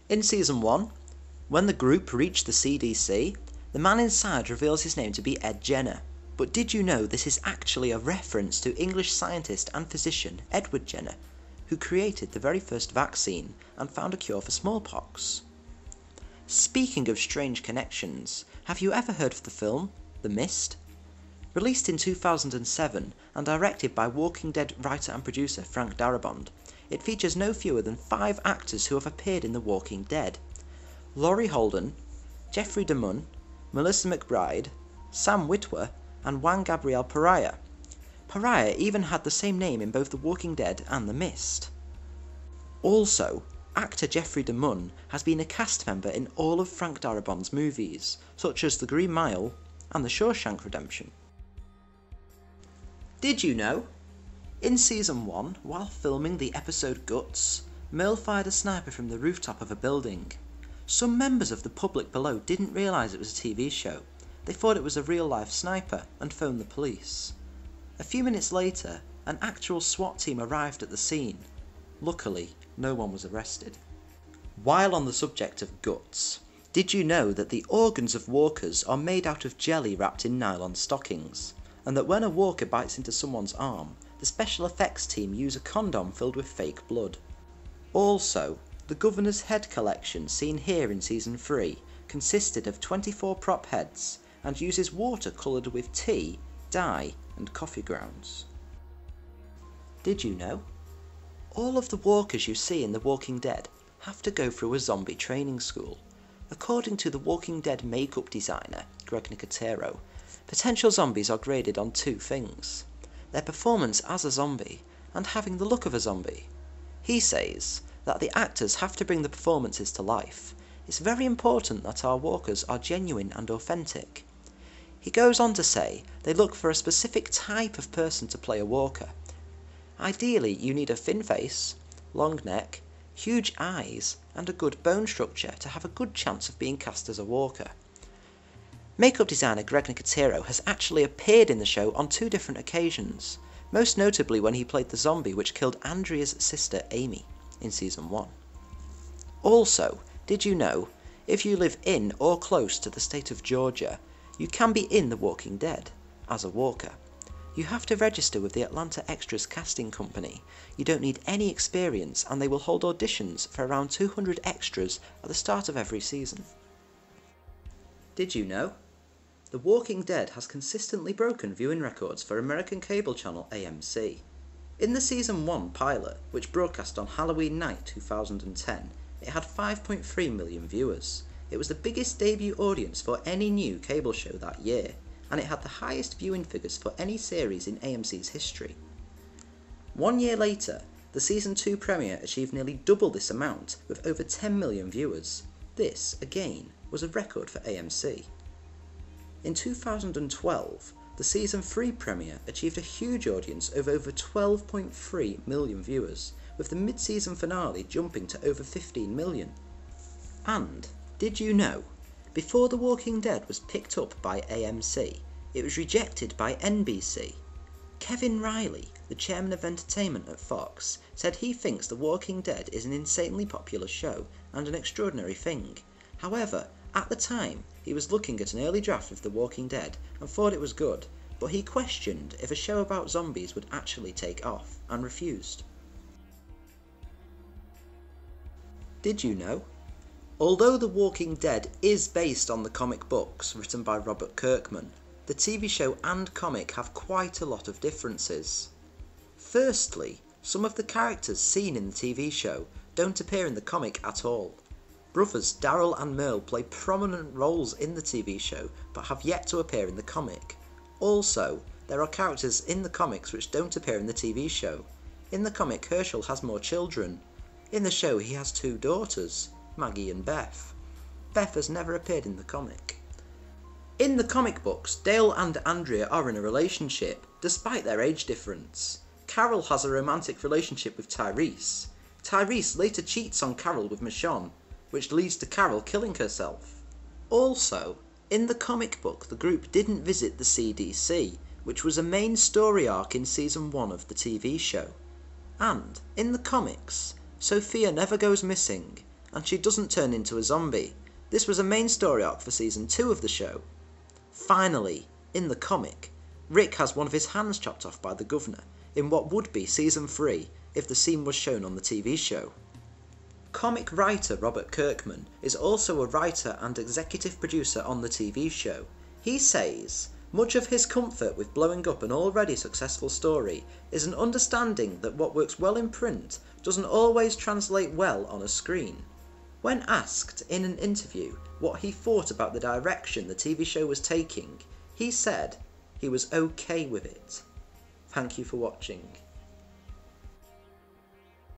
In Season 1, when the group reached the CDC, the man inside reveals his name to be Ed Jenner. But did you know this is actually a reference to English scientist and physician Edward Jenner, who created the very first vaccine and found a cure for smallpox? Speaking of strange connections, have you ever heard of the film The Mist? Released in 2007 and directed by Walking Dead writer and producer Frank Darabont, it features no fewer than 5 actors who have appeared in The Walking Dead: Laurie Holden, Jeffrey DeMunn, Melissa McBride, Sam Witwer, and Juan Gabriel Pariah. Pariah even had the same name in both The Walking Dead and The Mist. Also, actor Jeffrey DeMunn has been a cast member in all of Frank Darabont's movies, such as The Green Mile and The Shawshank Redemption. Did you know? In Season 1, while filming the episode Guts, Merle fired a sniper from the rooftop of a building. Some members of the public below didn't realise it was a TV show. They thought it was a real-life sniper and phoned the police. A few minutes later, an actual SWAT team arrived at the scene. Luckily, no one was arrested. While on the subject of guts, did you know that the organs of walkers are made out of jelly wrapped in nylon stockings, and that when a walker bites into someone's arm, the special effects team use a condom filled with fake blood? Also, the Governor's Head collection seen here in Season 3 consisted of 24 prop heads and uses water coloured with tea, dye and coffee grounds. Did you know? All of the walkers you see in The Walking Dead have to go through a zombie training school. According to The Walking Dead makeup designer Greg Nicotero, potential zombies are graded on 2 things: their performance as a zombie and having the look of a zombie. He says that the actors have to bring the performances to life. It's very important that our walkers are genuine and authentic. He goes on to say they look for a specific type of person to play a walker. Ideally, you need a thin face, long neck, huge eyes, and a good bone structure to have a good chance of being cast as a walker. Makeup designer Greg Nicotero has actually appeared in the show on 2 different occasions, most notably when he played the zombie which killed Andrea's sister Amy in Season 1. Also, did you know, if you live in or close to the state of Georgia, you can be in The Walking Dead as a walker. You have to register with the Atlanta Extras casting company. You don't need any experience, and they will hold auditions for around 200 extras at the start of every season. Did you know? The Walking Dead has consistently broken viewing records for American cable channel AMC. In the Season 1 pilot, which broadcast on Halloween night 2010, it had 5.3 million viewers. It was the biggest debut audience for any new cable show that year, and it had the highest viewing figures for any series in AMC's history. 1 year later, the Season 2 premiere achieved nearly double this amount, with over 10 million viewers. This, again, was a record for AMC. In 2012, the Season 3 premiere achieved a huge audience of over 12.3 million viewers, with the mid-season finale jumping to over 15 million. And, did you know, before The Walking Dead was picked up by AMC, it was rejected by NBC. Kevin Riley, the chairman of entertainment at Fox, said he thinks The Walking Dead is an insanely popular show and an extraordinary thing. However, at the time, he was looking at an early draft of The Walking Dead and thought it was good, but he questioned if a show about zombies would actually take off, and refused. Did you know? Although The Walking Dead is based on the comic books written by Robert Kirkman, the TV show and comic have quite a lot of differences. Firstly, some of the characters seen in the TV show don't appear in the comic at all. Brothers Daryl and Merle play prominent roles in the TV show, but have yet to appear in the comic. Also, there are characters in the comics which don't appear in the TV show. In the comic, Herschel has more children. In the show, he has 2 daughters, Maggie and Beth. Beth has never appeared in the comic. In the comic books, Dale and Andrea are in a relationship, despite their age difference. Carol has a romantic relationship with Tyrese. Tyrese later cheats on Carol with Michonne, which leads to Carol killing herself. Also, in the comic book, the group didn't visit the CDC, which was a main story arc in Season 1 of the TV show. And, in the comics, Sophia never goes missing, and she doesn't turn into a zombie. This was a main story arc for season 2 of the show. Finally, in the comic, Rick has one of his hands chopped off by the governor, in what would be season 3 if the scene was shown on the TV show. Comic writer Robert Kirkman is also a writer and executive producer on the TV show. He says, much of his comfort with blowing up an already successful story is an understanding that what works well in print doesn't always translate well on a screen. When asked in an interview what he thought about the direction the TV show was taking, he said he was okay with it. Thank you for watching.